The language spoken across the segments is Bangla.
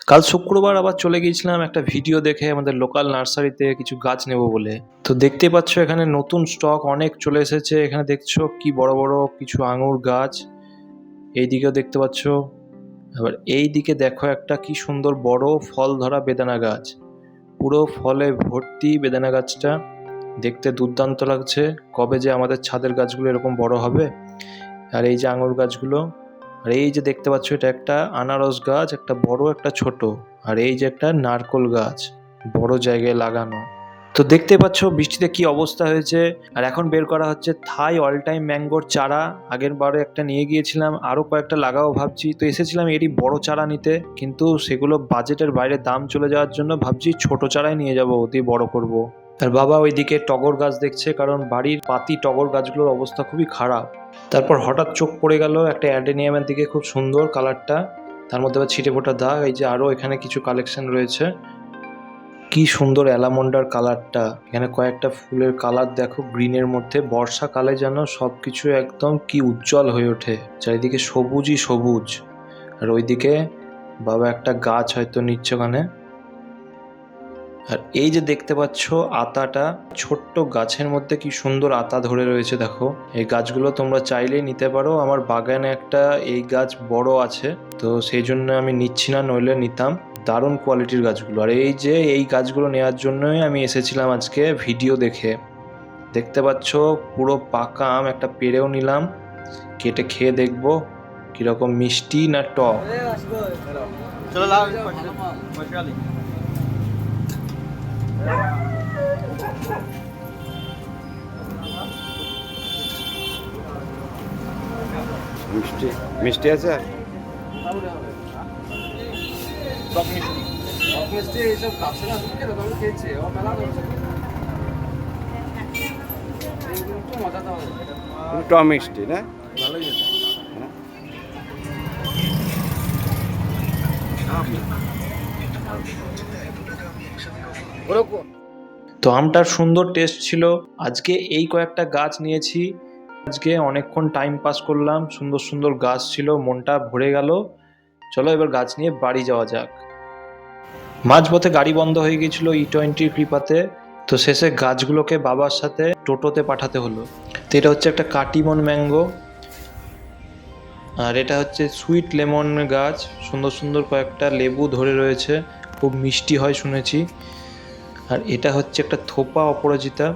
কাল শুক্রবার আবার চলে গিয়েছিলাম একটা ভিডিও দেখে আমাদের লোকাল নার্সারিতে কিছু গাছ নেব বলে। তো দেখতেই পাচ্ছ এখানে নতুন স্টক অনেক চলে এসেছে। এখানে দেখছো কি বড় বড় কিছু আঙুর গাছ, এইদিকেও দেখতে পাচ্ছ। আবার এই দিকে দেখো একটা কি সুন্দর বড় ফল ধরা বেদানা গাছ, পুরো ফলে ভর্তি বেদানা গাছটা। দেখতে দুর্দান্ত লাগছে। কবে যে আমাদের ছাদের গাছগুলো এরকম বড় হবে। আর এই যে আঙুর গাছগুলো, আর এই যে দেখতে পাচ্ছ এটা একটা আনারস গাছ, একটা বড় একটা ছোট। আর এই যে একটা নারকোল গাছ বড় জায়গায় লাগানো। তো দেখতে পাচ্ছ বৃষ্টিতে কি অবস্থা হয়েছে। আর এখন বের করা হচ্ছে থাই অল টাইম ম্যাঙ্গোর চারা। আগের বারে একটা নিয়ে গিয়েছিলাম, আরো কয়েকটা লাগাও ভাবছি। তো এসেছিলাম এরই বড় চারা নিতে, কিন্তু সেগুলো বাজেটের বাইরে দাম চলে যাওয়ার জন্য ভাবছি ছোট চারাই নিয়ে যাবো, ওতেই বড় করব। আর বাবা ওইদিকে টগর গাছ দেখছে, কারণ বাড়ির পাতি টগর গাছগুলোর অবস্থা খুবই খারাপ। তারপর হঠাৎ চোখ পড়ে গেল একটা অ্যাডেনিয়ামের দিকে, খুব সুন্দর কালারটা, তার মধ্যে আবার ছিটে ফোটা দাগ। এই যে আরো এখানে কিছু কালেকশন রয়েছে, কি সুন্দর অ্যালামন্ডার কালারটা। এখানে কয়েকটা ফুলের কালার দেখো গ্রিনের মধ্যে, বর্ষাকালে যেন সবকিছু একদম কি উজ্জ্বল হয়ে ওঠে, চারিদিকে সবুজই সবুজ। আর ওইদিকে বাবা একটা গাছ হয়তো নিচ্ছে ওখানে। আর এই যে দেখতে পাচ্ছ আতাটা, ছোট্ট গাছের মধ্যে কি সুন্দর আতা ধরে রয়েছে দেখো। এই গাছগুলো তোমরা চাইলেই নিতে পারো। আমার বাগানে একটা এই গাছ বড় আছে, তো সেই জন্য আমি নিচ্ছি না, নইলে নিতাম। দারুণ কোয়ালিটির গাছগুলো। আর এই যে এই গাছগুলো নেওয়ার জন্যই আমি এসেছিলাম আজকে ভিডিও দেখে। দেখতে পাচ্ছ পুরো পাকা আম একটা পেড়েও নিলাম, কেটে খেয়ে দেখবো কিরকম মিষ্টি না টক। মিষ্টি মিষ্টি আছে। টক মিষ্টি না ভালোই আছে। তো আমটার সুন্দর টেস্ট ছিল। আজকে এই কয়েকটা গাছ নিয়েছি, আজকে অনেকক্ষণ টাইম পাস করলাম, সুন্দর সুন্দর গাছ ছিল, মনটা ভরে গেল। চলো এবার গাছ নিয়ে বাড়ি যাওয়া যাক। মাঝপথে গাড়ি বন্ধ হয়ে গিয়েছিল E20 কৃপাতে, তো শেষে গাছগুলোকে বাবার সাথে টোটোতে পাঠাতে হলো। তো এটা হচ্ছে একটা কাটিমন ম্যাঙ্গো, আর এটা হচ্ছে সুইট লেমন গাছ। সুন্দর সুন্দর কয়েকটা লেবু ধরে রয়েছে, খুব মিষ্টি হয় শুনেছি। আর এটা হচ্ছে একটা থোপা অপরাজিতা,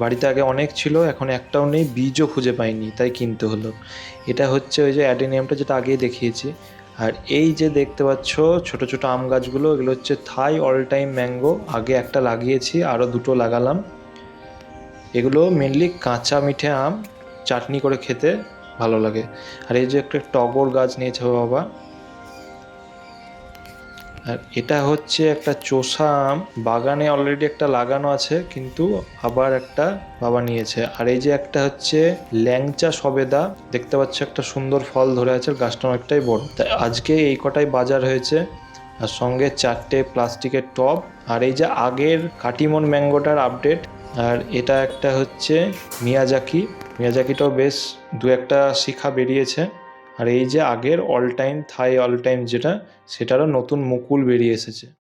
বাড়িতে আগে অনেক ছিল, এখন একটাও নেই, বীজও খুঁজে পাইনি, তাই কিনতে হলো। এটা হচ্ছে ওই যে অ্যাডেনিয়ামটা যেটা আগেই দেখিয়েছি। আর এই যে দেখতে পাচ্ছ ছোট ছোট আম গাছগুলো, এগুলো হচ্ছে থাই অল টাইম ম্যাঙ্গো। আগে একটা লাগিয়েছি, আরও দুটো লাগালাম। এগুলো মেনলি কাঁচা মিঠে আম, চাটনি করে খেতে ভালো লাগে। আর এই যে একটা টগর গাছ নিয়েছে বাবা। আর এটা হচ্ছে একটা চোষা আম, বাগানে অলরেডি একটা লাগানো আছে, কিন্তু আবার একটা বাবা নিয়েছে। আর এই যে একটা হচ্ছে ল্যাংচা সবেদা, দেখতে পাচ্ছ একটা সুন্দর ফল ধরে আছে, গাছটা অনেকটাই বড়। তাই আজকে এই কটাই বাজার হয়েছে, আর সঙ্গে 4টে প্লাস্টিকের টব। আর এই যে আগের কাটিমন ম্যাঙ্গোটার আপডেট। আর এটা একটা হচ্ছে মিয়াজাকিটাও বেশ দু একটা শিখা বেরিয়েছে। আর এই যে আগের অল টাইম থাই অল টাইম যেটা, সেটারও নতুন মুকুল বেরিয়ে এসেছে।